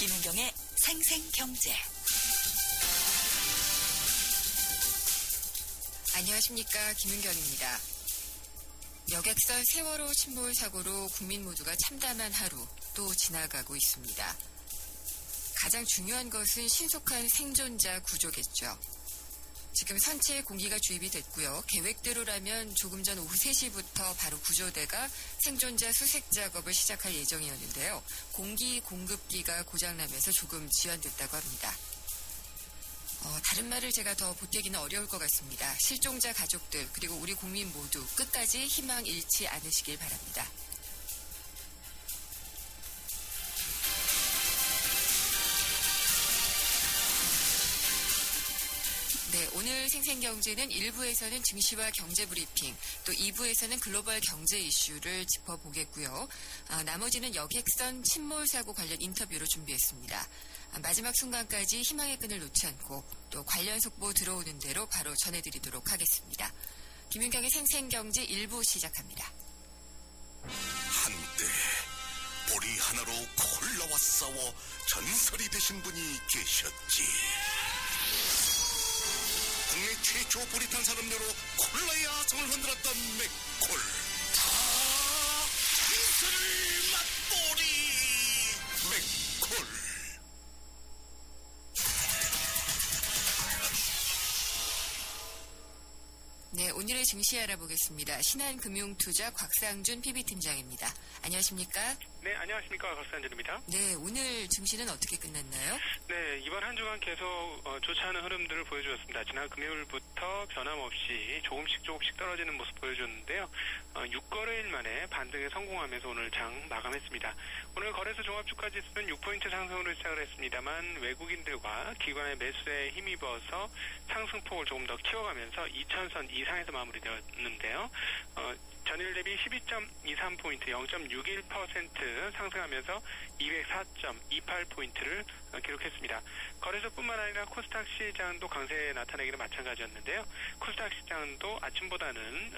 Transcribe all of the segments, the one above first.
김은경의 생생경제. 안녕하십니까, 김은경입니다. 여객선 세월호 침몰 사고로 국민 모두가 참담한 하루 또 지나가고 있습니다. 가장 중요한 것은 신속한 생존자 구조겠죠. 지금 선체에 공기가 주입이 됐고요. 계획대로라면 조금 전 오후 3시부터 바로 구조대가 생존자 수색 작업을 시작할 예정이었는데요. 공기 공급기가 고장나면서 조금 지연됐다고 합니다. 다른 말을 제가 더 보태기는 어려울 것 같습니다. 실종자 가족들 그리고 우리 국민 모두 끝까지 희망 잃지 않으시길 바랍니다. 네, 오늘 생생경제는 1부에서는 증시와 경제브리핑, 또 2부에서는 글로벌 경제 이슈를 짚어보겠고요. 나머지는 여객선 침몰 사고 관련 인터뷰로 준비했습니다. 마지막 순간까지 희망의 끈을 놓지 않고 또 관련 속보 들어오는 대로 바로 전해드리도록 하겠습니다. 김윤경의 생생경제 1부 시작합니다. 한때 보리 하나로 콜라와 싸워 전설이 되신 분이 계셨지. 국내 최초 보리탄 산업료로 콜라의 아성을 흔들었던 맥콜. 다 전설을 맛보리 맥콜. 네, 오늘의 증시 알아보겠습니다. 신한금융투자 곽상준 PB팀장입니다. 안녕하십니까? 네, 안녕하십니까. 곽상준입니다. 네, 오늘 증시는 어떻게 끝났나요? 네, 이번 한 주간 계속 좋지 않은 흐름들을 보여주었습니다. 지난 금요일부터 변함없이 조금씩 떨어지는 모습 보여줬는데요. 6거래일 만에 반등에 성공하면서 오늘 장 마감했습니다. 오늘 거래소 종합주가지수는 6포인트 상승으로 시작을 했습니다만 외국인들과 기관의 매수에 힘입어서 상승폭을 조금 더 키워가면서 2000선 이상에서 마무리되었는데요. 전일 대비 12.23포인트 0.61% 상승하면서 204.28포인트를 기록했습니다. 거래소뿐만 아니라 코스닥 시장도 강세 나타내기는 마찬가지였는데요. 코스닥 시장도 아침보다는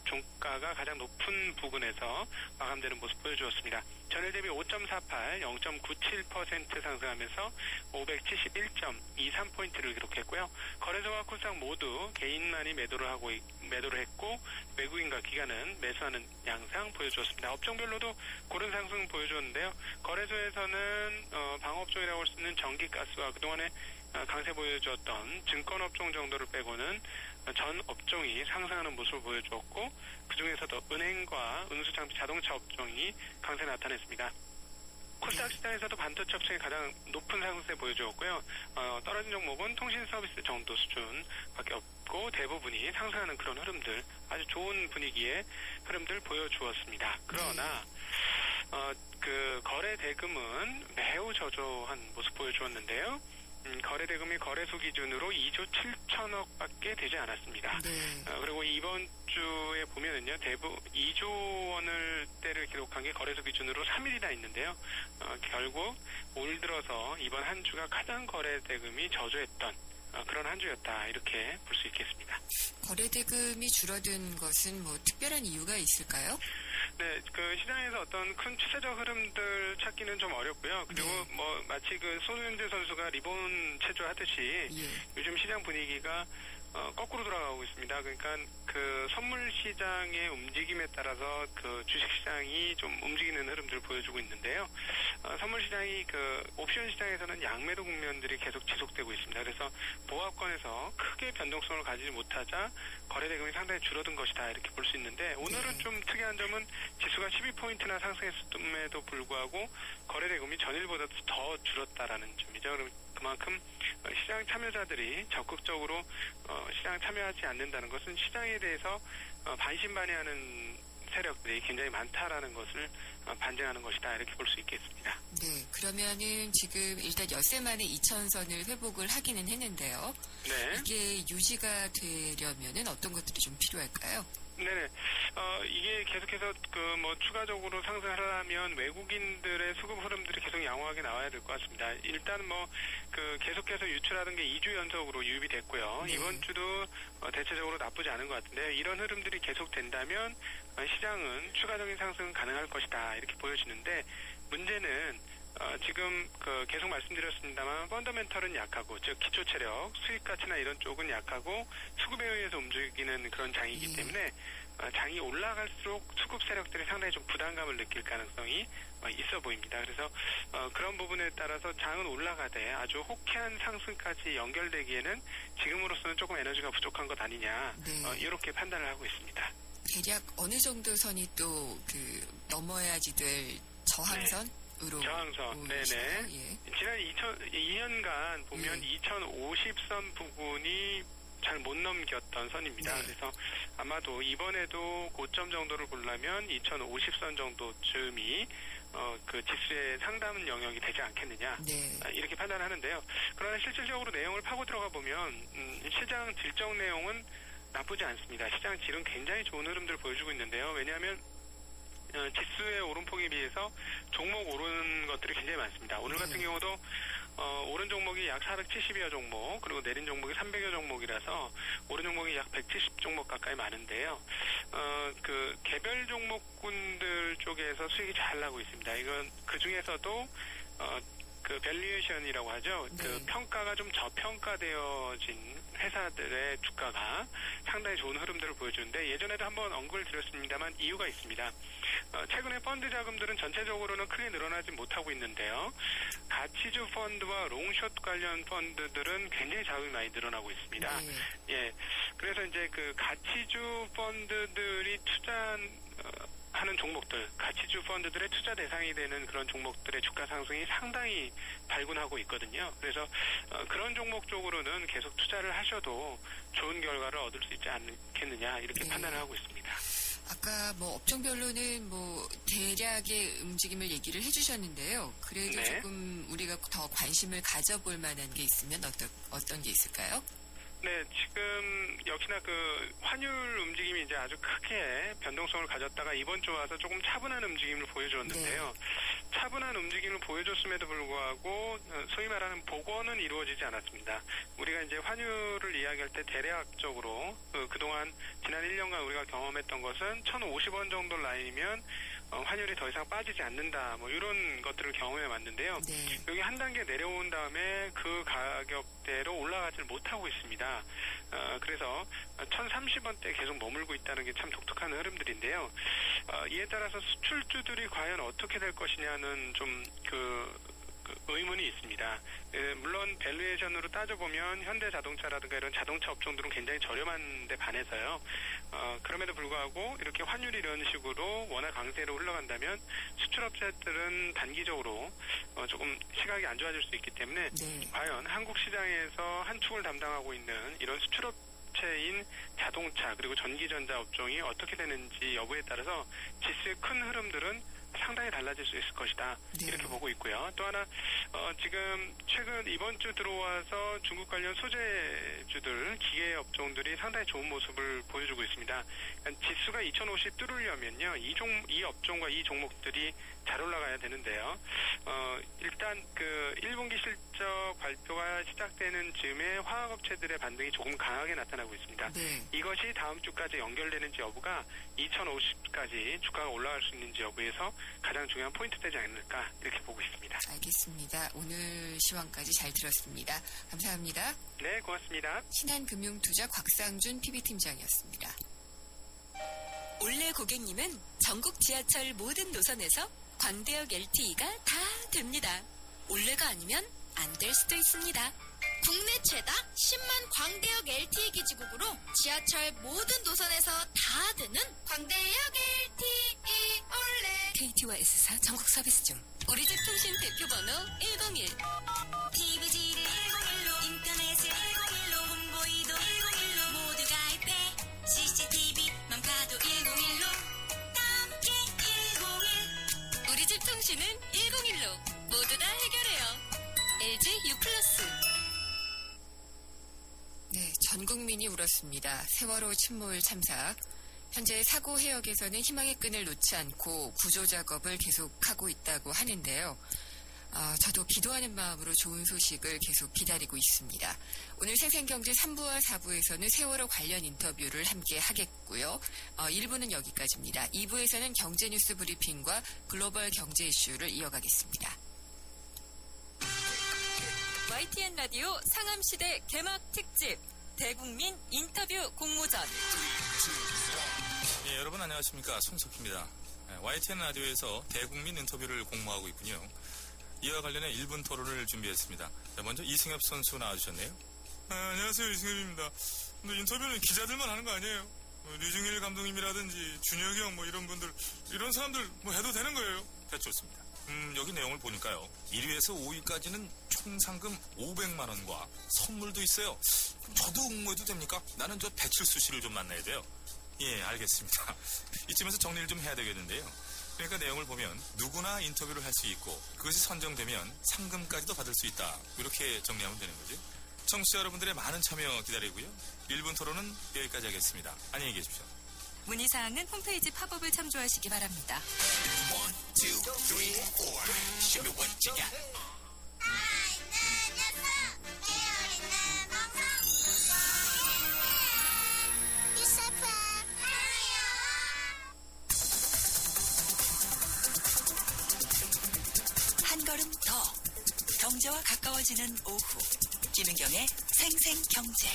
종가가 가장 높은 부근에서 마감되는 모습 보여주었습니다. 전일 대비 5.48, 0.97% 상승하면서 571.23포인트를 기록했고요. 거래소와 코스닥 모두 개인만이 매도를 했고 외국인과 기관은 매수하는 양상 보여주었습니다. 업종별로도 고른 상승 보여주었는데요. 거래소에서는 방업종이라고 할 수 있는 전기가스와 그동안에 강세 보여주었던 증권업종 정도를 빼고는 전 업종이 상승하는 모습을 보여주었고 그중에서도 은행과 운수장비 자동차 업종이 강세 나타냈습니다. 코스닥 시장에서도 반도체 업종이 가장 높은 상승세 보여주었고요. 떨어진 종목은 통신 서비스 정도 수준밖에 없고 대부분이 상승하는 그런 흐름들, 아주 좋은 분위기의 흐름들 보여주었습니다. 그러나 그 거래 대금은 매우 저조한 모습 보여주었는데요. 거래 대금이 거래소 기준으로 2조 7천억밖에 되지 않았습니다. 네. 그리고 이번 주에 보면은요, 2조 원을 대를 기록한 게 거래소 기준으로 3일이나 있는데요. 결국 올 들어서 이번 한 주가 가장 거래 대금이 저조했던 그런 한 주였다, 이렇게 볼 수 있겠습니다. 거래 대금이 줄어든 것은 뭐 특별한 이유가 있을까요? 네, 그 시장에서 어떤 큰 추세적 흐름들 찾기는 좀 어렵고요. 그리고 네. 뭐 마치 그 손흥민 선수가 리본 체조하듯이 요즘 시장 분위기가 거꾸로 돌아가고 있습니다. 그러니까 그 선물 시장의 움직임에 따라서 그 주식 시장이 좀 움직이는 흐름들을 보여주고 있는데요. 선물 시장이 그 옵션 시장에서는 양매도 국면들이 계속 지속되고 있습니다. 그래서 보합권에서 크게 변동성을 가지지 못하자 거래 대금이 상당히 줄어든 것이다, 이렇게 볼 수 있는데 오늘은 좀 특이한 점은 지수가 12포인트나 상승했음에도 불구하고 거래 대금이 전일보다 더 줄었다라는 점이죠. 그만큼 시장 참여자들이 적극적으로 시장 참여하지 않는다는 것은 시장에 대해서 반신반의하는 세력들이 굉장히 많다라는 것을 반증하는 것이다, 이렇게 볼 수 있겠습니다. 네, 그러면은 지금 일단 엿새 만에 2000선을 회복을 하기는 했는데요. 네. 이게 유지가 되려면은 어떤 것들이 좀 필요할까요? 네네. 이게 계속해서 추가적으로 상승하려면 외국인들의 수급 흐름들이 계속 양호하게 나와야 될 것 같습니다. 일단 계속해서 유출하던 게 2주 연속으로 유입이 됐고요. 네. 이번 주도 대체적으로 나쁘지 않은 것 같은데 이런 흐름들이 계속된다면 시장은 추가적인 상승은 가능할 것이다, 이렇게 보여지는데 문제는 지금 계속 말씀드렸습니다만 펀더멘털은 약하고, 즉 기초 체력, 수익 가치나 이런 쪽은 약하고 수급에 의해서 움직이는 그런 장이기 때문에 장이 올라갈수록 수급 세력들이 상당히 좀 부담감을 느낄 가능성이 있어 보입니다. 그래서 그런 부분에 따라서 장은 올라가되 아주 호쾌한 상승까지 연결되기에는 지금으로서는 조금 에너지가 부족한 것 아니냐, 이렇게 판단을 하고 있습니다. 대략 어느 정도 선이 또 넘어야지 될 저항선? 저항선, 네네. 예. 지난 2년간 보면 2050선 부분이 잘 못 넘겼던 선입니다. 네. 그래서 아마도 이번에도 고점 정도를 보려면 2050선 정도쯤이 그 지수의 상담 영역이 되지 않겠느냐, 이렇게 판단하는데요. 그러나 실질적으로 내용을 파고 들어가 보면 시장 질적 내용은 나쁘지 않습니다. 시장 질은 굉장히 좋은 흐름들을 보여주고 있는데요. 왜냐하면 지수의 오름폭에 비해서 종목 오르는 것들이 굉장히 많습니다. 오늘 같은 경우도 오른 종목이 약 470여 종목, 그리고 내린 종목이 300여 종목이라서 오른 종목이 약 170 종목 가까이 많은데요. 그 개별 종목군들 쪽에서 수익이 잘 나고 있습니다. 이건 그 중에서도 그 밸류에이션이라고 하죠. 그 평가가 좀 저평가되어진 회사들의 주가가 상당히 좋은 흐름들을 보여주는데, 예전에도 한번 언급을 드렸습니다만 이유가 있습니다. 최근에 펀드 자금들은 전체적으로는 크게 늘어나지 못하고 있는데요. 가치주 펀드와 롱숏 관련 펀드들은 굉장히 자금이 많이 늘어나고 있습니다. 예, 그래서 이제 그 가치주 펀드들이 하는 종목들, 가치주 펀드들의 투자 대상이 되는 그런 종목들의 주가 상승이 상당히 발군하고 있거든요. 그래서 그런 종목 쪽으로는 계속 투자를 하셔도 좋은 결과를 얻을 수 있지 않겠느냐, 이렇게 판단을 하고 있습니다. 아까 조금별로는 대략의 움직임을 얘기를 해주셨는데요. 그래도 조금 우리가 더 관심을 가져볼 만한 게 있으면 어떤 게 있을까요? 네, 지금 역시나 그 환율 움직임이 이제 아주 크게 변동성을 가졌다가 이번 주 와서 조금 차분한 움직임을 보여줬는데요. 차분한 움직임을 보여줬음에도 불구하고 소위 말하는 복원은 이루어지지 않았습니다. 우리가 이제 환율을 이야기할 때 대략적으로 그동안 지난 1년간 우리가 경험했던 것은 1,050원 정도 라인이면 환율이 더 이상 빠지지 않는다, 이런 것들을 경험해 왔는데요. 여기 한 단계 내려온 다음에 그 가격대로 올라가지를 못하고 있습니다. 그래서 1,030원대 계속 머물고 있다는 게 참 독특한 흐름들인데요. 이에 따라서 수출주들이 과연 어떻게 될 것이냐는 좀 의문이 있습니다. 물론 밸류에이션으로 따져보면 현대자동차라든가 이런 자동차 업종들은 굉장히 저렴한 데 반해서요. 그럼에도 불구하고 이렇게 환율이 이런 식으로 워낙 강세로 흘러간다면 수출업체들은 단기적으로 조금 시각이 안 좋아질 수 있기 때문에 과연 한국 시장에서 한 축을 담당하고 있는 이런 수출업체인 자동차 그리고 전기전자 업종이 어떻게 되는지 여부에 따라서 지수의 큰 흐름들은 상당히 달라질 수 있을 것이다. 이렇게 보고 있고요. 또 하나 지금 최근 이번 주 들어와서 중국 관련 소재주들, 기계 업종들이 상당히 좋은 모습을 보여주고 있습니다. 그러니까 지수가 2050 뚫으려면요, 이 업종과 이 종목들이 잘 올라가야 되는데요. 일단 그 1분기 실적 발표가 시작되는 즈음에 화학업체들의 반등이 조금 강하게 나타나고 있습니다. 이것이 다음 주까지 연결되는지 여부가 2050까지 주가가 올라갈 수 있는지 여부에서 가장 중요한 포인트 되지 않을까, 이렇게 보고 있습니다. 알겠습니다. 오늘 시황까지 잘 들었습니다. 감사합니다. 네, 고맙습니다. 신한금융투자 곽상준 PB팀장이었습니다. 올해 고객님은 전국 지하철 모든 노선에서 광대역 LTE가 다 됩니다. 올해가 아니면 안 될 수도 있습니다. 국내 최다 10만 광대역 LTE 기지국으로 지하철 모든 노선에서 다 되는 광대역 LTE 올레. KT와 S사 전국 서비스 중. 우리 집 통신 대표번호 101. TV지를 101로, 인터넷을 101로, 홍보이도 101로, 모두 가입해. CCTV만 봐도 101로. 함께 101. 우리 집 통신은 101로. 모두 다 해결해요. LG U+. 네, 전 국민이 울었습니다. 세월호 침몰 참사. 현재 사고 해역에서는 희망의 끈을 놓지 않고 구조 작업을 계속하고 있다고 하는데요. 저도 기도하는 마음으로 좋은 소식을 계속 기다리고 있습니다. 오늘 생생경제 3부와 4부에서는 세월호 관련 인터뷰를 함께 하겠고요. 1부는 여기까지입니다. 2부에서는 경제뉴스 브리핑과 글로벌 경제 이슈를 이어가겠습니다. YTN 라디오 상암시대 개막 특집 대국민 인터뷰 공모전. 예, 여러분 안녕하십니까. 손석희입니다. YTN 라디오에서 대국민 인터뷰를 공모하고 있군요. 이와 관련해 1분 토론을 준비했습니다. 자, 먼저 이승엽 선수 나와주셨네요. 안녕하세요, 이승엽입니다. 근데 인터뷰는 기자들만 하는 거 아니에요? 류중일 감독님이라든지 준혁이 형 이런 분들, 이런 사람들 해도 되는 거예요? 네, 좋습니다. 여기 내용을 보니까요. 1위에서 5위까지는 총 상금 500만 원과 선물도 있어요. 그럼 저도 응모해도 됩니까? 나는 저 배칠수 씨를 좀 만나야 돼요. 예, 알겠습니다. 이쯤에서 정리를 좀 해야 되겠는데요. 그러니까 내용을 보면 누구나 인터뷰를 할 수 있고 그것이 선정되면 상금까지도 받을 수 있다. 이렇게 정리하면 되는 거죠. 청취자 여러분들의 많은 참여 기다리고요. 1분 토론은 여기까지 하겠습니다. 안녕히 계십시오. 문의사항은 홈페이지 팝업을 참조하시기 바랍니다. 한 걸음 더 경제와 가까워지는 오후 김은경의 생생경제.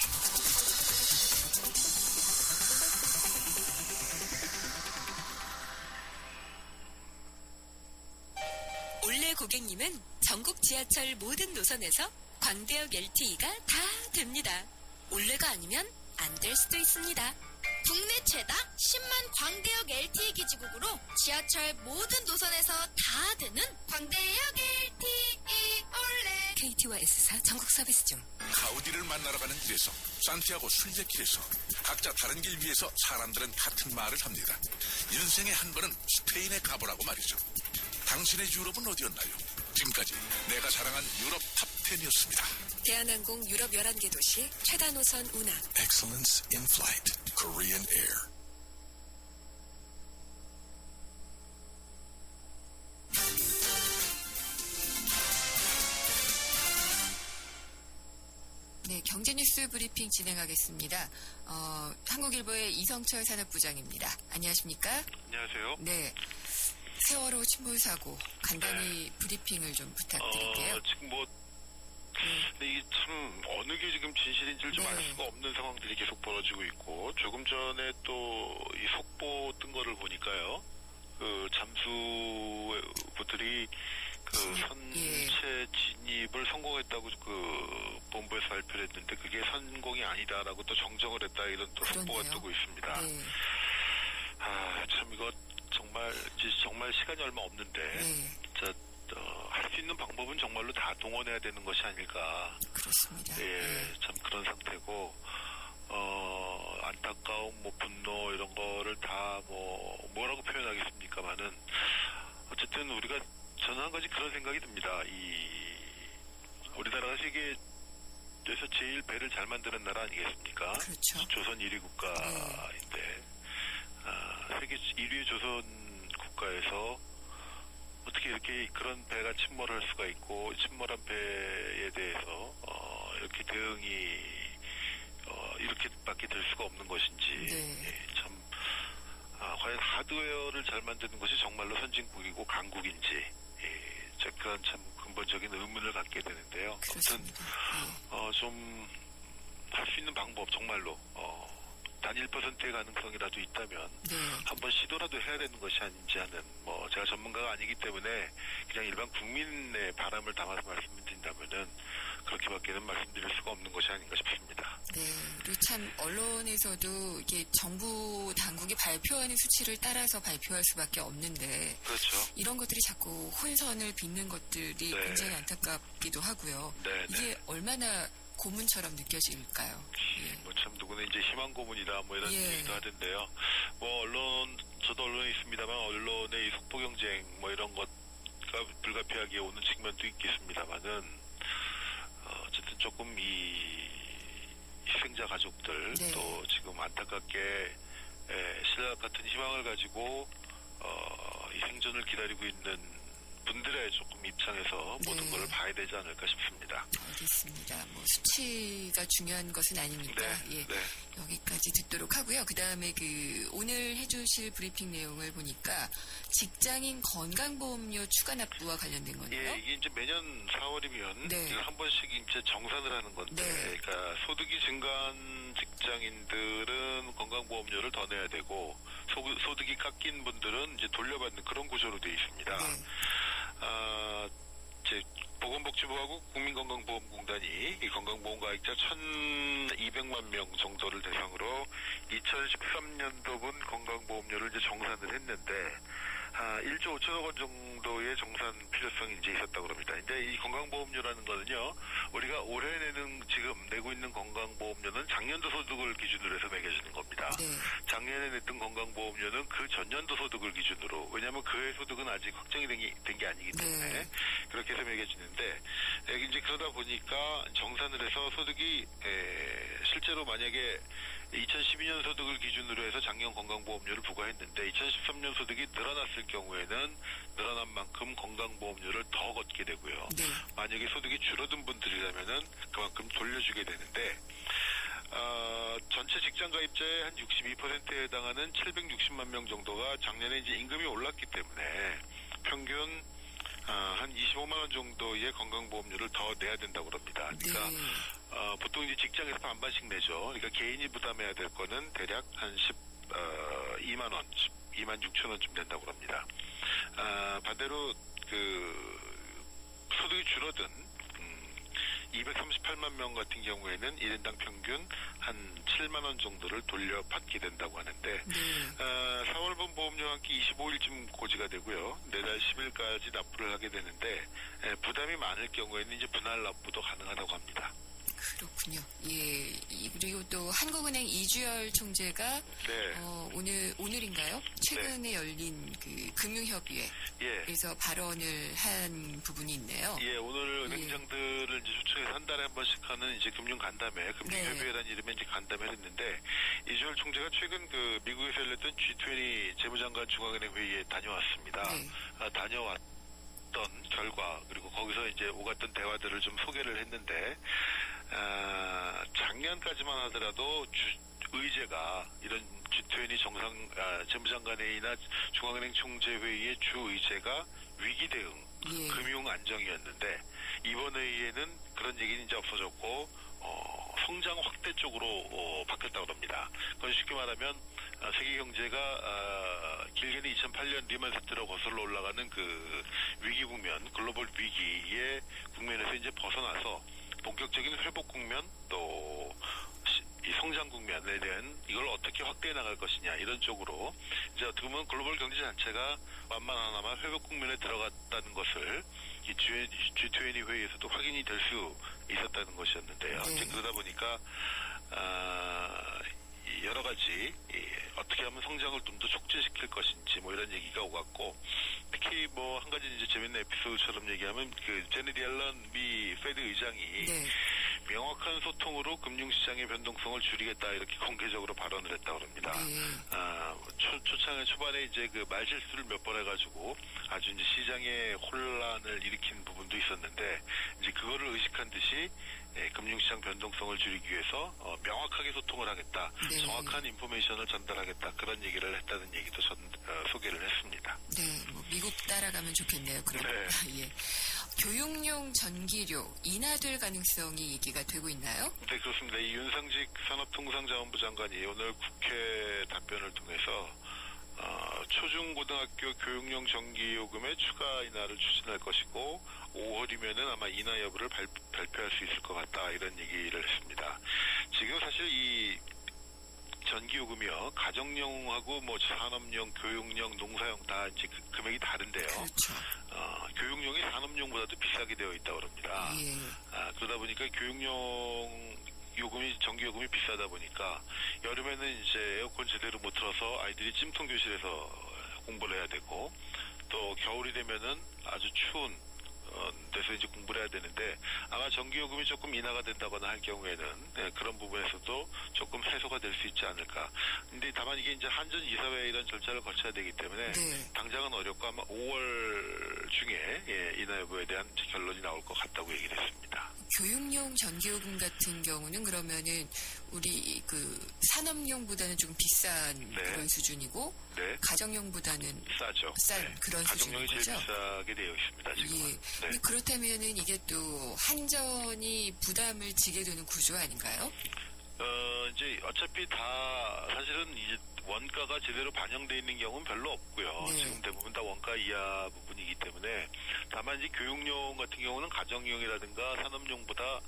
올레 고객님은 전국 지하철 모든 노선에서 광대역 LTE가 다 됩니다. 올레가 아니면 안 될 수도 있습니다. 국내 최다 10만 광대역 LTE 기지국으로 지하철 모든 노선에서 다 되는 광대역 LTE 올레. KT와 S사 전국 서비스 중. 가우디를 만나러 가는 길에서 산티아고 순례길에서 각자 다른 길 위에서 사람들은 같은 말을 합니다. 인생에 한 번은 스페인에 가보라고 말이죠. 당신의 유럽은 어디였나요? 지금까지 내가 자랑한 유럽 탑10이었습니다. 대한항공 유럽 11개 도시 최다 노선 운항. Excellence in Flight, Korean Air. 네, 경제뉴스 브리핑 진행하겠습니다. 한국일보의 이성철 산업부장입니다. 안녕하십니까? 안녕하세요. 네. 세월호 침몰 사고 간단히 브리핑을 좀 부탁드릴게요. 지금 근데 이게 참 어느 게 지금 진실인지를 좀 알 수가 없는 상황들이 계속 벌어지고 있고, 조금 전에 또 이 속보 뜬 거를 보니까요, 그 잠수부들이 그 선체 진입을 성공했다고 그 본부에서 발표를 했는데 그게 성공이 아니다라고 또 정정을 했다, 이런 또 속보가 그렇네요. 뜨고 있습니다. 네. 참 이거 정말 시간이 얼마 없는데 할 수 있는 방법은 정말로 다 동원해야 되는 것이 아닐까. 그렇습니다. 참 그런 상태고, 안타까움, 분노 이런 거를 다 뭐라고 표현하겠습니까만은, 어쨌든 저는 한 가지 그런 생각이 듭니다. 우리나라가 세계에서 제일 배를 잘 만드는 나라 아니겠습니까? 그렇죠. 조선 1위 국가인데, 세계 1위의 조선 국가에서 어떻게 이렇게 그런 배가 침몰할 수가 있고, 침몰한 배에 대해서 이렇게 대응이 이렇게밖에 될 수가 없는 것인지, 참 과연 하드웨어를 잘 만드는 것이 정말로 선진국이고 강국인지, 그런 참 근본적인 의문을 갖게 되는데요. 아무튼 좀 할 수 있는 방법, 정말로 단 1%의 가능성이라도 있다면 한번 시도라도 해야 되는 것이 아닌지 하는, 제가 전문가가 아니기 때문에 그냥 일반 국민의 바람을 담아서 말씀드린다면은 그렇게밖에는 말씀드릴 수가 없는 것이 아닌가 싶습니다. 네, 그리고 참 언론에서도 이게 정부 당국이 발표하는 수치를 따라서 발표할 수밖에 없는데, 그렇죠. 이런 것들이 자꾸 혼선을 빚는 것들이 굉장히 안타깝기도 하고요. 이게 얼마나 고문처럼 느껴질까요? 참 누구는 이제 희망 고문이다 이런 얘기도 하던데요. 저도 언론에 있습니다만 언론의 이 속보 경쟁 이런 것과 불가피하게 오는 측면도 있겠습니다만은, 어쨌든 조금 이 희생자 가족들 또 지금 안타깝게 신라 같은 희망을 가지고 이 생존을 기다리고 있는 분들의 조금 입장에서 모든 네. 걸 봐야 되지 않을까 싶습니다. 알겠습니다. 뭐 수치가 중요한 것은 아니니까 예, 네. 여기까지 듣도록 하고요. 그 다음에 오늘 해주실 브리핑 내용을 보니까 직장인 건강보험료 추가 납부와 관련된 거네요. 예, 이게 이제 매년 4월이면 네. 한 번씩 이제 정산을 하는 건데, 네. 그러니까 소득이 증가한 직장인들은 건강보험료를 더 내야 되고 소득이 깎인 분들은 이제 돌려받는 그런 구조로 되어 있습니다. 네. 이제 보건복지부하고 국민건강보험공단이 이 건강보험 가입자 1,200만 명 정도를 대상으로 2013년도분 건강보험료를 이제 정산을 했는데 1조 5천억 원 정도의 정산 필요성이 이제 있었다고 합니다. 이제 이 건강보험료라는 거는요, 우리가 올해 지금 내고 있는 건강보험료는 작년도 소득을 기준으로 해서 매겨지는 겁니다. 네. 작년에 냈던 건강보험료는 그 전년도 소득을 기준으로, 왜냐하면 그해 소득은 아직 확정이 된 게 아니기 때문에 네. 그렇게 해서 매겨지는데, 이제 그러다 보니까 정산을 해서 소득이 실제로 만약에 2012년 소득을 기준으로 해서 작년 건강보험료를 부과했는데 2013년 소득이 늘어났을 경우에는 늘어난 만큼 건강보험료를 더 걷게 되고요. 네. 만약에 소득이 줄어든 분들이라면은 그만큼 돌려주게 되는데, 전체 직장 가입자의 한 62%에 해당하는 760만 명 정도가 작년에 이제 임금이 올랐기 때문에 평균 한 25만 원 정도의 건강보험료를 더 내야 된다고 합니다. 그러니까 네. 보통 이제 직장에서 반반씩 내죠. 그러니까 개인이 부담해야 될 거는 대략 한 2만 원, 2만 6천 원쯤 된다고 합니다. 반대로 소득이 줄어든 238만 명 같은 경우에는 1인당 평균 한 7만 원 정도를 돌려받게 된다고 하는데, 네. 4월분 보험료와 함께 25일쯤 고지가 되고요. 내달 10일까지 납부를 하게 되는데, 부담이 많을 경우에는 이제 분할 납부도 가능하다고 합니다. 그렇군요. 예. 그리고 또 한국은행 이주열 총재가 네. 오늘인가요? 최근에 열린 금융협의회에서 예. 발언을 한 부분이 있네요. 예, 오늘 은행장들을 이제 초청해서 한 달에 한 번씩 하는 이제 금융 간담회, 금융협의회라는 이름의 이제 간담회를 했는데, 이주열 총재가 최근 미국에서 열렸던 G20 재무장관 중앙은행 회의에 다녀왔습니다. 네. 다녀왔던 결과, 그리고 거기서 이제 오갔던 대화들을 좀 소개를 했는데, 작년까지만 하더라도 의제가 이런 G20 재무장관회의나 중앙은행 총재회의의 주 의제가 위기 대응, 예. 금융 안정이었는데, 이번 회의에는 그런 얘기는 이제 없어졌고 성장 확대 쪽으로 바뀌었다고 합니다. 그건 쉽게 말하면 세계 경제가 길게는 2008년 리만 사태로 거슬러 올라가는 위기 국면, 글로벌 위기의 국면에서 이제 벗어나서 본격적인 회복 국면, 또 이 성장 국면에 대한 이걸 어떻게 확대해 나갈 것이냐, 이런 쪽으로 이제 어떻게 보면 글로벌 경제 자체가 만만하나마 회복 국면에 들어갔다는 것을 이 G20 회의에서도 확인이 될 수 있었다는 것이었는데요. 네. 이제 그러다 보니까 여러 가지 어떻게 하면 성장을 좀 더 촉진시킬 것인지 이런 얘기가 오갔고, 특히 한 가지 이제 재밌는 에피소드처럼 얘기하면 제네디 앨런 미 페드 의장이 네. 명확한 소통으로 금융시장의 변동성을 줄이겠다, 이렇게 공개적으로 발언을 했다고 합니다. 네. 초반에 이제 말실수를 몇 번 해가지고 아주 이제 시장에 혼란을 일으킨 부분도 있었는데, 이제 그거를 의식한 듯이 금융시장 변동성을 줄이기 위해서 명확하게 소통을 하겠다, 네. 정확한 인포메이션을 전달하겠다, 그런 얘기를 했다는 얘기도 소개를 했습니다. 네. 미국 따라가면 좋겠네요. 그럼. 네. 예. 교육용 전기료 인하될 가능성이 얘기가 되고 있나요? 네, 그렇습니다. 이 윤상직 산업통상자원부 장관이 오늘 국회 답변을 통해서 초중고등학교 교육용 전기요금의 추가 인하를 추진할 것이고, 5월이면은 아마 인하 여부를 발표할 수 있을 것 같다, 이런 얘기를 했습니다. 지금 사실 이 전기요금이요, 가정용하고 산업용, 교육용, 농사용 다 이제 금액이 다른데요. 그렇죠. 교육용이 산업용보다도 비싸게 되어 있다고 합니다. 예. 그러다 보니까 교육용 전기요금이 비싸다 보니까 여름에는 이제 에어컨 제대로 못 틀어서 아이들이 찜통 교실에서 공부를 해야 되고, 또 겨울이 되면은 아주 추운 데서 이제 공부를 해야 되는데, 아마 전기요금이 조금 인하가 된다거나 할 경우에는 그런 부분에서도 조금 해소가 될 수 수 있지 않을까. 근데 다만 이게 이제 한전 이사회 이런 절차를 거쳐야 되기 때문에 네. 당장은 어렵고 아마 5월 중에 인하 여부에 대한 결론이 나올 것 같다고 얘기를 했습니다. 교육용 전기요금 같은 경우는 그러면은 우리 그 산업용보다는 좀 비싼 네. 그런 수준이고 네. 가정용보다는 싸죠. 싼 그런 가정용이 수준인 제일 거죠? 비싸게 되어 있습니다. 지금. 예. 네. 근데 그렇다면은 이게 또 한전이 부담을 지게 되는 구조 아닌가요? 이제 어차피 다 사실은 이제 원가가 제대로 반영되어 있는 경우는 별로 없고요. 네. 지금 대부분 다 원가 이하 부분이기 때문에 다만 이제 교육용 같은 경우는 가정용이라든가 산업용보다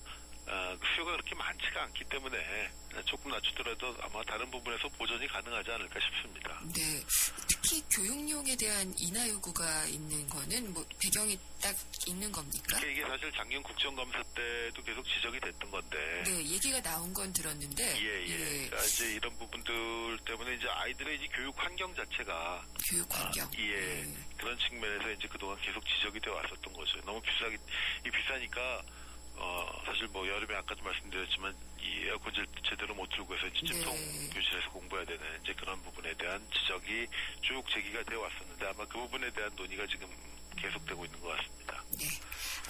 수요가 그렇게 많지가 않기 때문에 조금 낮추더라도 아마 다른 부분에서 보전이 가능하지 않을까 싶습니다. 네. 특히 교육용에 대한 인하 요구가 있는 거는 뭐 배경이 딱 있는 겁니까? 이게 사실 작년 국정감사 때도 계속 지적이 됐던 건데. 네, 얘기가 나온 건 들었는데. 예. 그러니까 이제 이런 부분들 때문에 이제 아이들의 이제 교육 환경 자체가 교육 환경. 그런 측면에서 이제 그동안 계속 지적이 되어 왔었던 거죠. 너무 비싸니까 사실 뭐 여름에 아까도 말씀드렸지만 이 에어컨 제대로 못 틀고 해서 이제 찜통 교실에서 공부해야 되는 이제 그런 부분에 대한 지적이 쭉 제기가 되어 왔었는데 아마 그 부분에 대한 논의가 지금 계속되고 있는 것 같습니다. 네,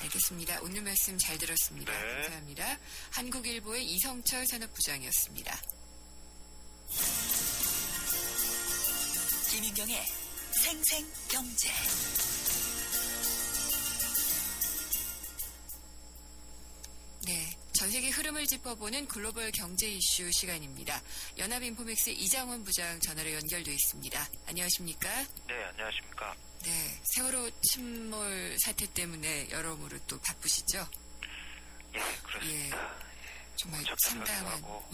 알겠습니다. 오늘 말씀 잘 들었습니다. 네. 감사합니다. 한국일보의 이성철 산업부장이었습니다. 김인경의 생생경제. 네, 전 세계 흐름을 짚어보는 글로벌 경제 이슈 시간입니다. 연합인포맥스 이장원 부장 전화로 연결돼 있습니다. 안녕하십니까? 네, 안녕하십니까. 네, 세월호 침몰 사태 때문에 여러모로 또 바쁘시죠? 예, 그렇습니다. 정말 접촉을 상당한, 하고.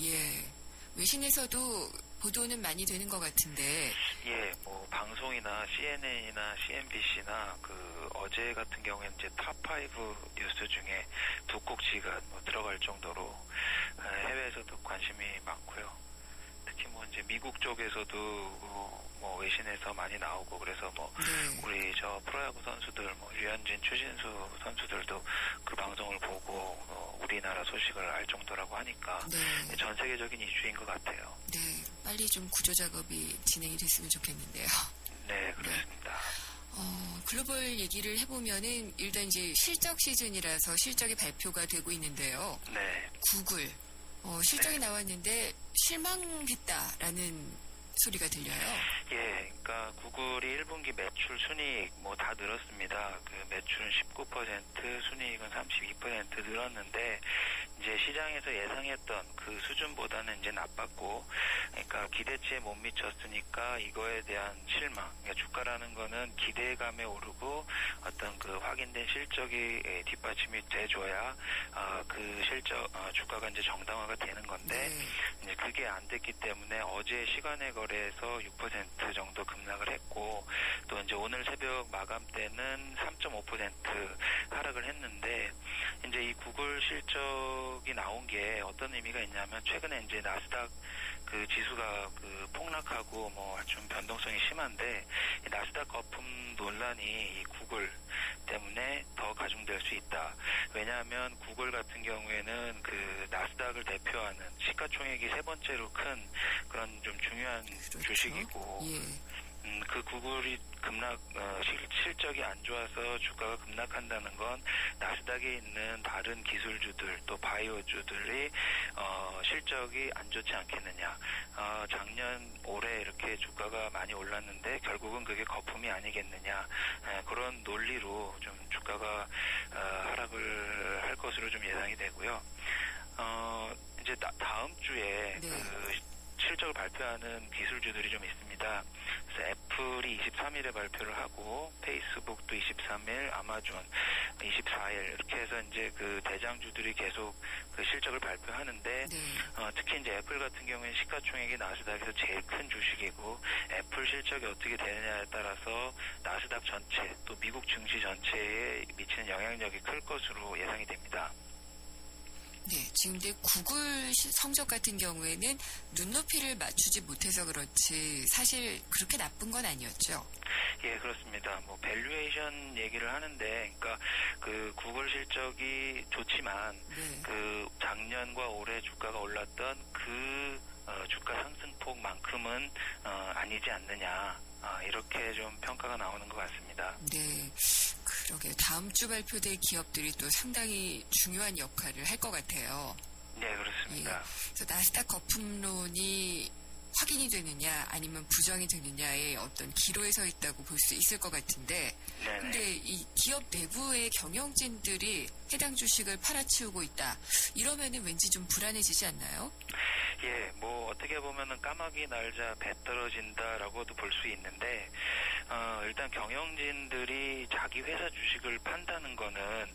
외신에서도 보도는 많이 되는 것 같은데, 예, 뭐 방송이나 CNN이나 CNBC나 그 어제 같은 경우에는 이제 탑5 뉴스 중에 두 꼭지가 뭐 들어갈 정도로 해외에서도 관심이 많고요. 특히 뭐 이제 미국 쪽에서도 뭐 외신에서 많이 나오고 그래서 뭐 네. 우리 저 프로야구 선수들 뭐 류현진, 추신수 선수들도 그 방송을 보고 우리나라 소식을 알 정도라고 하니까 네. 전 세계적인 이슈인 것 같아요. 네, 빨리 좀 구조 작업이 진행이 됐으면 좋겠는데요. 네, 그렇습니다. 글로벌 얘기를 해보면은 일단 이제 실적 시즌이라서 실적이 발표가 되고 있는데요. 네. 구글 실적이 나왔는데 실망했다라는 소리가 들려요. 예, 그러니까 구글이 1분기 매출 순이익 뭐 다 늘었습니다. 그 매출은 19%, 순이익은 32% 늘었는데 이제 시장에서 예상했던 그 수준보다는 이제 나빴고, 그러니까 기대치에 못 미쳤으니까 이거에 대한 실망. 그러니까 주가라는 거는 기대감에 오르고 어떤 그 확인된 실적이 뒷받침이 돼줘야 그 실적 주가가 이제 정당화가 되는 건데 이제 그게 안 됐기 때문에 어제 시간의 거래에서 6% 정도 급락을 했고 또 이제 오늘 새벽 마감 때는 3.5% 하락을 했는데 이제 이 구글 실적이 나온 게 어떤 의미가 있냐면 최근에 이제 나스닥 그 지수가 그 폭락하고 뭐 좀 변동성이 심한데 이 나스닥 거품 논란이 이 구글 때문에 더 가중될 수 있다. 왜냐하면 구글 같은 경우에는 그 나스닥을 대표하는 시가총액이 세 번째로 큰 그런 좀 중요한 주식이고 그 구글이 실적이 안 좋아서 주가가 급락한다는 건 나스닥에 있는 다른 기술주들 또 바이오주들이 실적이 안 좋지 않겠느냐. 작년 올해 이렇게 주가가 많이 올랐는데 결국은 그게 거품이 아니겠느냐. 그런 논리로 좀 주가가 하락을 할 것으로 좀 예상이 되고요. 이제 다음 주에 그 실적을 발표하는 기술주들이 좀 있습니다. 그래서 애플이 23일에 발표를 하고 페이스북도 23일, 아마존 24일 이렇게 해서 이제 그 대장주들이 계속 그 실적을 발표하는데 특히 이제 애플 같은 경우에는 시가총액이 나스닥에서 제일 큰 주식이고 애플 실적이 어떻게 되느냐에 따라서 나스닥 전체 또 미국 증시 전체에 미치는 영향력이 클 것으로 예상이 됩니다. 네, 지금 근데 구글 성적 같은 경우에는 눈높이를 맞추지 못해서 그렇지 사실 그렇게 나쁜 건 아니었죠. 예, 그렇습니다. 뭐 밸류에이션 얘기를 하는데, 그러니까 그 구글 실적이 좋지만 그 작년과 올해 주가가 올랐던 그 주가 대폭만큼은 아니지 않느냐. 이렇게 좀 평가가 나오는 것 같습니다. 네, 그러게요. 다음 주 발표될 기업들이 또 상당히 중요한 역할을 할 것 같아요. 네, 그렇습니다. 그래서 나스닥 거품론이 확인이 되느냐 아니면 부정이 되느냐의 어떤 기로에 서 있다고 볼 수 있을 것 같은데 네네. 근데 이 기업 내부의 경영진들이 해당 주식을 팔아치우고 있다. 이러면은 왠지 좀 불안해지지 않나요? 예, 뭐 어떻게 보면은 까마귀 날자 배 떨어진다라고도 볼 수 있는데 일단 경영진들이 자기 회사 주식을 판다는 거는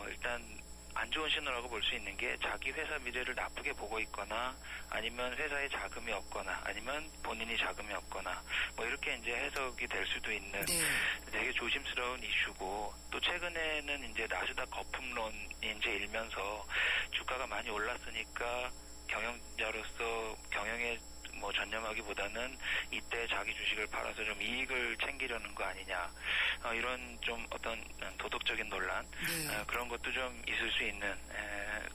일단 안 좋은 신호라고 볼 수 있는 게 자기 회사 미래를 나쁘게 보고 있거나 아니면 회사에 자금이 없거나 아니면 본인이 자금이 없거나 뭐 이렇게 이제 해석이 될 수도 있는 되게 조심스러운 이슈고 또 최근에는 이제 나스닥 거품론이 이제 일면서 주가가 많이 올랐으니까 경영자로서 경영에 뭐 전념하기보다는 이때 자기 주식을 팔아서 좀 이익을 챙기려는 거 아니냐 이런 좀 어떤 도덕적인 논란 그런 것도 좀 있을 수 있는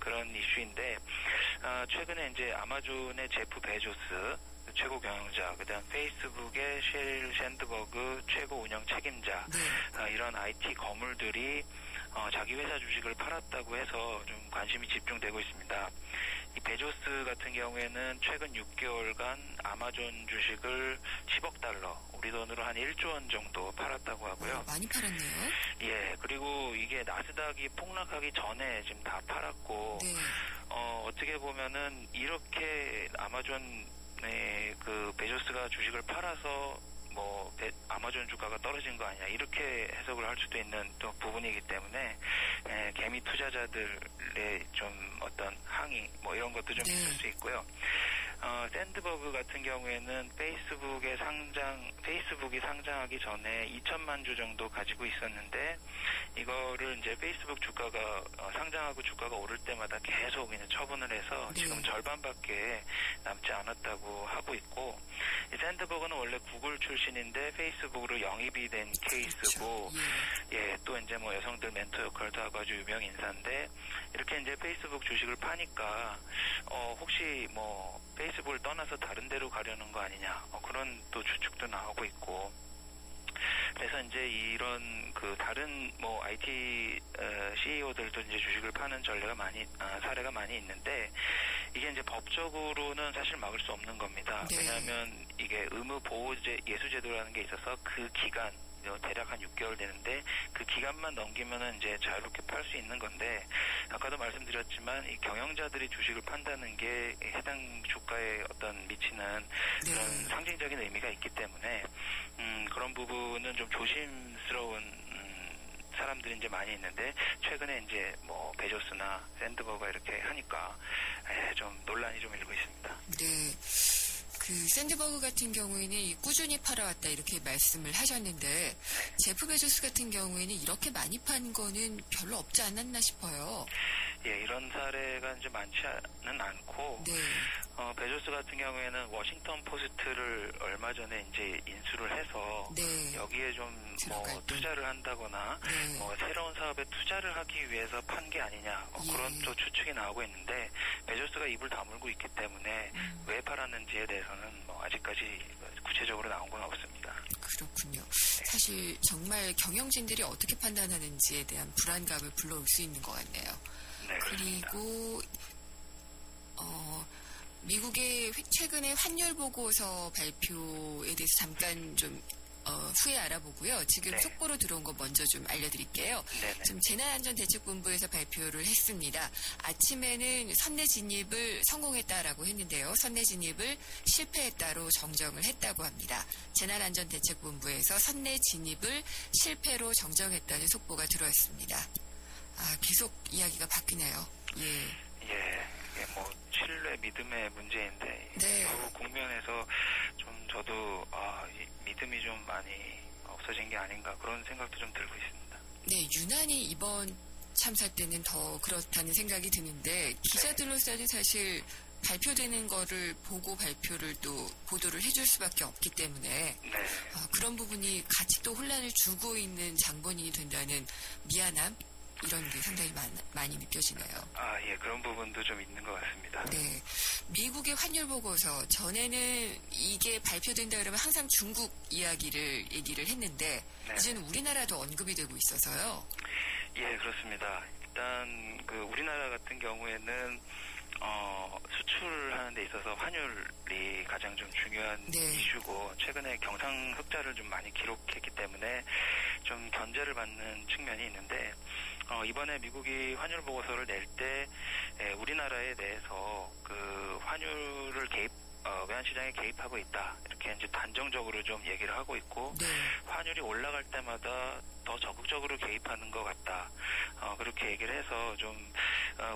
그런 이슈인데 최근에 이제 아마존의 제프 베조스 최고 경영자, 그다음 페이스북의 쉘 샌드버그 최고 운영 책임자 이런 IT 거물들이 자기 회사 주식을 팔았다고 해서 좀 관심이 집중되고 있습니다. 이 베조스 같은 경우에는 최근 6개월간 아마존 주식을 10억 달러, 우리 돈으로 한 1조 원 정도 팔았다고 하고요. 많이 팔았네요. 예, 그리고 이게 나스닥이 폭락하기 전에 지금 다 팔았고, 어떻게 보면은 이렇게 아마존의 그 베조스가 주식을 팔아서 뭐 아마존 주가가 떨어진 거 아니냐 이렇게 해석을 할 수도 있는 또 부분이기 때문에 개미 투자자들의 좀 어떤 항의 뭐 이런 것도 좀 있을 수 있고요. 샌드버그 같은 경우에는 페이스북이 상장하기 전에 2천만 주 정도 가지고 있었는데 이거를 이제 페이스북 주가가 상장하고 주가가 오를 때마다 계속 그냥 처분을 해서 지금 절반밖에 남지 않았다고 하고 있고 이 샌드버그는 원래 구글 출신인데 페이스북으로 영입이 된 케이스고 예, 또 이제 뭐 여성들 멘토 역할도 하고 아주 유명 인사인데 이렇게 이제 페이스북 주식을 파니까 혹시 뭐 페이스북을 떠나서 다른 데로 가려는 거 아니냐 그런 또 추측도 나오고 있고 그래서 이제 이런 그 다른 뭐 IT CEO들도 이제 주식을 파는 사례가 많이 있는데 이게 이제 법적으로는 사실 막을 수 없는 겁니다. 왜냐하면 이게 의무 보호제 예수제도라는 게 있어서 그 기간 대략 한 6개월 되는데 그 기간만 넘기면은 이제 자유롭게 팔 수 있는 건데 아까도 말씀드렸지만 이 경영자들이 주식을 판다는 게 해당 주가에 어떤 미치는 그런 상징적인 의미가 있기 때문에 그런 부분은 좀 조심스러운 사람들이 이제 많이 있는데 최근에 이제 뭐 베조스나 샌드버그가 이렇게 하니까 좀 논란이 좀 일고 있습니다. 네. 그 샌드버그 같은 경우에는 꾸준히 팔아왔다 이렇게 말씀을 하셨는데 제프 베조스 같은 경우에는 이렇게 많이 판 거는 별로 없지 않았나 싶어요. 예, 이런 사례가 이제 많지는 않고 베조스 같은 경우에는 워싱턴 포스트를 얼마 전에 이제 인수를 해서 여기에 좀 뭐 투자를 한다거나 뭐 새로운 사업에 투자를 하기 위해서 판 게 아니냐 그런 또 추측이 나오고 있는데 베조스가 입을 다물고 있기 때문에 왜 팔았는지에 대해서는 뭐 아직까지 구체적으로 나온 건 없습니다. 그렇군요. 사실 정말 경영진들이 어떻게 판단하는지에 대한 불안감을 불러올 수 있는 것 같네요. 그리고 미국의 최근에 환율 보고서 발표에 대해서 잠깐 좀 후에 알아보고요. 지금 속보로 들어온 거 먼저 좀 알려드릴게요. 지금 재난안전대책본부에서 발표를 했습니다. 아침에는 선내 진입을 성공했다라고 했는데요. 선내 진입을 실패했다로 정정을 했다고 합니다. 재난안전대책본부에서 선내 진입을 실패로 정정했다는 속보가 들어왔습니다. 계속 이야기가 바뀌네요. 예, 뭐 신뢰 믿음의 문제인데 그 국면에서 좀 저도 이 믿음이 좀 많이 없어진 게 아닌가 그런 생각도 좀 들고 있습니다. 네, 유난히 이번 참사 때는 더 그렇다는 생각이 드는데 기자들로서는 사실 발표되는 거를 보고 발표를 또 보도를 해줄 수밖에 없기 때문에 그런 부분이 같이 또 혼란을 주고 있는 장본인이 된다는 미안함 이런 게 상당히 많이 느껴지네요. 아, 예, 그런 부분도 좀 있는 것 같습니다. 네. 미국의 환율 보고서 전에는 이게 발표된다 그러면 항상 중국 얘기를 했는데 네. 이제는 우리나라도 언급이 되고 있어서요. 예, 그렇습니다. 일단 그 우리나라 같은 경우에는 수출하는 데 있어서 환율이 가장 좀 중요한 네. 이슈고 최근에 경상 흑자를 좀 많이 기록했기 때문에 좀 견제를 받는 측면이 있는데 이번에 미국이 환율 보고서를 낼 때 우리나라에 대해서 그 환율을 외환시장에 개입하고 있다. 이렇게 이제 단정적으로 좀 얘기를 하고 있고, 네. 환율이 올라갈 때마다 더 적극적으로 개입하는 것 같다. 그렇게 얘기를 해서 좀,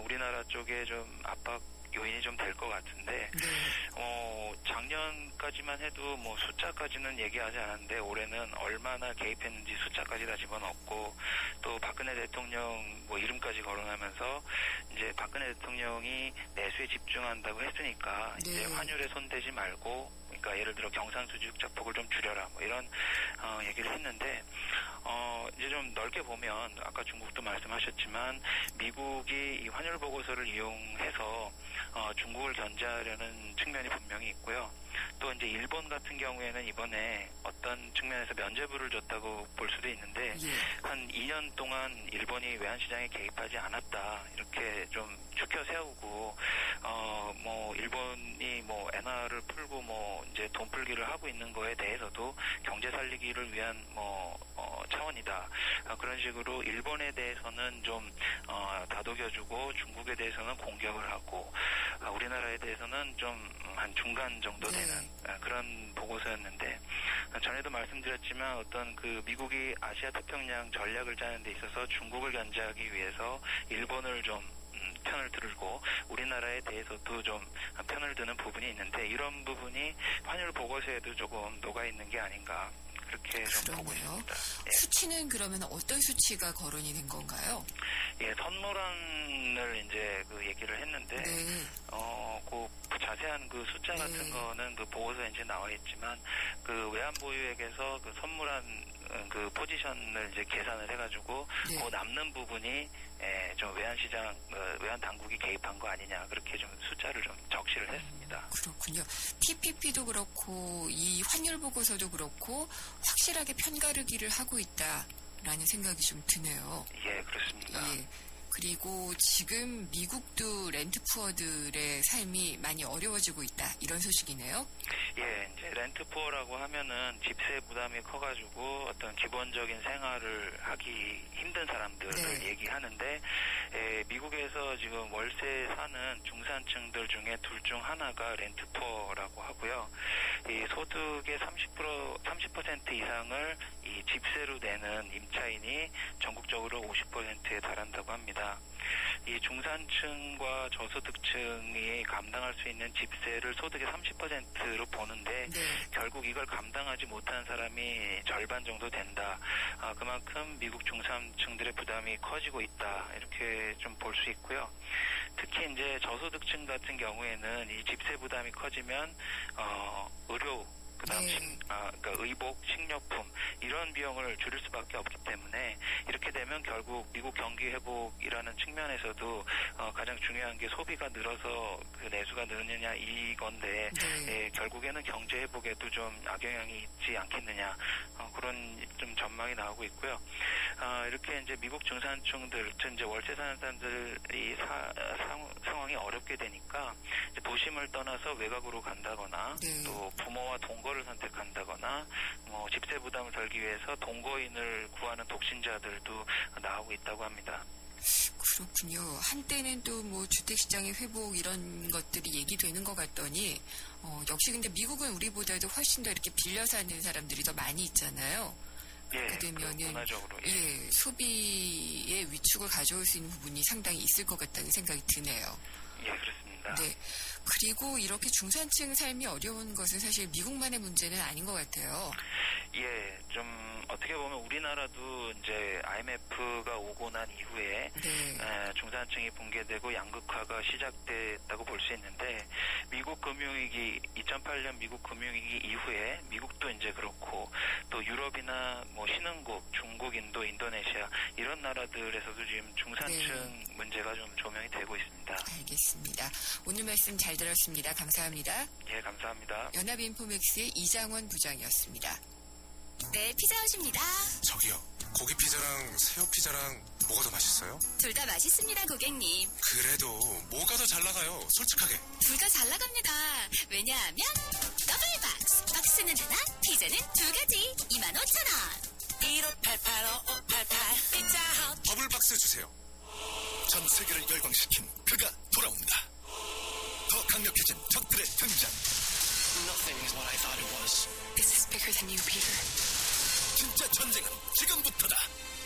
우리나라 쪽에 좀 압박 요인이 좀 될 것 같은데, 네. 작년까지만 해도 뭐 숫자까지는 얘기하지 않았는데, 올해는 얼마나 개입했는지 숫자까지 다 집어넣고, 또 박근혜 대통령 뭐 이름까지 거론하면서, 이제 박근혜 대통령이 내수에 집중한다고 했으니까, 네. 이제 환율에 손대지 말고, 그러니까 예를 들어 경상수지 흑자폭을 좀 줄여라, 뭐 이런, 얘기를 했는데, 이제 좀 넓게 보면, 아까 중국도 말씀하셨지만, 미국이 이 환율 보고서를 이용해서, 중국을 견제하려는 측면이 분명히 있고요. 또 이제 일본 같은 경우에는 이번에 어떤 측면에서 면죄부를 줬다고 볼 수도 있는데 예. 한 2년 동안 일본이 외환시장에 개입하지 않았다 이렇게 좀 추켜 세우고 뭐 일본이 뭐 엔화를 풀고 뭐 이제 돈 풀기를 하고 있는 거에 대해서도 경제 살리기를 위한 뭐 차원이다 그런 식으로 일본에 대해서는 좀 다독여주고 중국에 대해서는 공격을 하고 우리나라에 대해서는 좀 한 중간 정도 되는 그런 보고서였는데 전에도 말씀드렸지만 어떤 그 미국이 아시아 태평양 전략을 짜는 데 있어서 중국을 견제하기 위해서 일본을 좀 편을 들고 우리나라에 대해서도 좀 편을 드는 부분이 있는데 이런 부분이 환율 보고서에도 조금 녹아 있는 게 아닌가 그렇게 좀 보고 있습니다. 예. 수치는 그러면 어떤 수치가 거론이 된 건가요? 예, 선물안을 이제 그 얘기를 했는데 네. 그 자세한 그 숫자 같은 거는 그 보고서에 이제 나와 있지만 그 외환 보유액에서 그 선물안 그 포지션을 이제 계산을 해가지고 네. 그 남는 부분이 좀 외환시장 외환 당국이 개입한 거 아니냐 그렇게 좀 숫자를 좀 적시를 했습니다. 그렇군요. TPP도 그렇고 이 환율 보고서도 그렇고 확실하게 편가르기를 하고 있다라는 생각이 좀 드네요. 예, 그렇습니다. 예. 그리고 지금 미국도 렌트푸어들의 삶이 많이 어려워지고 있다. 이런 소식이네요. 예, 이제 렌트푸어라고 하면은 집세 부담이 커가지고 어떤 기본적인 생활을 하기 힘든 사람들을 네. 얘기하는데, 미국에서 지금 월세 사는 중산층들 중에 둘 중 하나가 렌트푸어라고 하고요. 이 소득의 30% 이상을 이 집세로 내는 임차인이 전국적으로 50%에 달한다고 합니다. 이 중산층과 저소득층이 감당할 수 있는 집세를 소득의 30%로 보는데 네. 결국 이걸 감당하지 못한 사람이 절반 정도 된다. 그만큼 미국 중산층들의 부담이 커지고 있다. 이렇게 좀 볼 수 있고요. 특히 이제 저소득층 같은 경우에는 이 집세 부담이 커지면 의료 그다음 그러니까 의복, 식료품 이런 비용을 줄일 수밖에 없기 때문에 이렇게 되면 결국 미국 경기 회복이라는 측면에서도 가장 중요한 게 소비가 늘어서 그 내수가 느느냐 이건데 결국에는 경제 회복에도 좀 악영향이 있지 않겠느냐 그런 좀 전망이 나오고 있고요. 이렇게 이제 미국 중산층들, 이제 월세 사는 사람들이 상황이 어렵게 되니까 이제 도심을 떠나서 외곽으로 간다거나 또 부모와 동거를 선택한다거나 뭐 집세 부담을 덜기 위해서 동거인을 구하는 독신자들도 나오고 있다고 합니다. 그렇군요. 한때는 또 뭐 주택시장의 회복 이런 것들이 얘기되는 것 같더니 역시 근데 미국은 우리보다도 훨씬 더 이렇게 빌려 사는 사람들이 더 많이 있잖아요. 그렇게 되면은 문화적으로, 소비의 위축을 가져올 수 있는 부분이 상당히 있을 것 같다는 생각이 드네요. 예, 그렇습니다. 네. 그리고 이렇게 중산층 삶이 어려운 것은 사실 미국만의 문제는 아닌 것 같아요. 예, 좀 어떻게 보면 우리나라도 이제 IMF가 오고 난 이후에 네. 중산층이 붕괴되고 양극화가 시작됐다고 볼 수 있는데 미국 금융위기 2008년 미국 금융위기 이후에 미국도 이제 그렇고 또 유럽이나 뭐 신흥국, 중국, 인도, 인도네시아 이런 나라들에서도 지금 중산층 문제가 좀 조명이 되고 있습니다. 알겠습니다. 오늘 말씀 잘 들었습니다. 감사합니다. 예, 감사합니다. 연합인포맥스의 이장원 부장이었습니다. 네, 피자헛입니다. 저기요, 고기 피자랑 새우 피자랑 뭐가 더 맛있어요? 둘 다 맛있습니다, 고객님. 그래도 뭐가 더 잘 나가요? 솔직하게. 둘 다 잘 나갑니다. 왜냐하면 더블 박스. 박스는 하나, 피자는 두 가지. 25,000원. 15885588 피자헛. 더블 박스 주세요. 전 세계를 열광시킨 그가 돌아온다. 더 강력해진 적들의 등장. Nothing is what I thought it was. This is bigger than you, Peter. 진짜 전쟁은 지금부터다.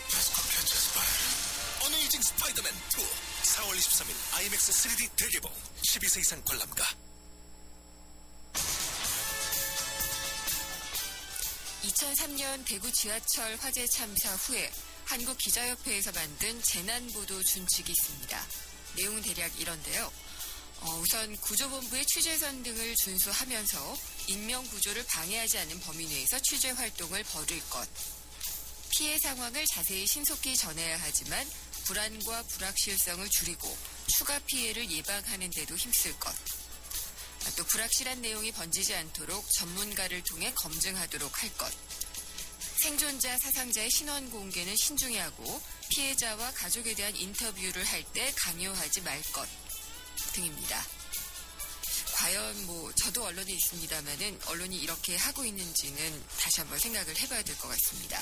Let's Spider. 어메이징 스파이더맨 2 4월 23일 IMAX 3D 대개봉 12세 이상 관람가. 2003년 대구 지하철 화재 참사 후에 한국기자협회에서 만든 재난보도 준칙이 있습니다. 내용은 대략 이런데요. 우선 구조본부의 취재선 등을 준수하면서 인명구조를 방해하지 않는 범위 내에서 취재 활동을 벌일 것. 피해 상황을 자세히 신속히 전해야 하지만 불안과 불확실성을 줄이고 추가 피해를 예방하는 데도 힘쓸 것. 또 불확실한 내용이 번지지 않도록 전문가를 통해 검증하도록 할 것. 생존자, 사상자의 신원 공개는 신중히 하고 피해자와 가족에 대한 인터뷰를 할 때 강요하지 말 것 등입니다. 과연 저도 언론에 있습니다만은 언론이 이렇게 하고 있는지는 다시 한번 생각을 해봐야 될 것 같습니다.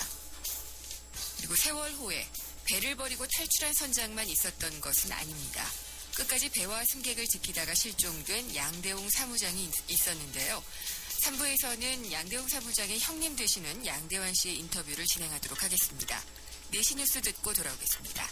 그리고 세월호에 배를 버리고 탈출한 선장만 있었던 것은 아닙니다. 끝까지 배와 승객을 지키다가 실종된 양대홍 사무장이 있었는데요. 3부에서는 양대홍 사무장의 형님 되시는 양대환 씨의 인터뷰를 진행하도록 하겠습니다. 내시 뉴스 듣고 돌아오겠습니다.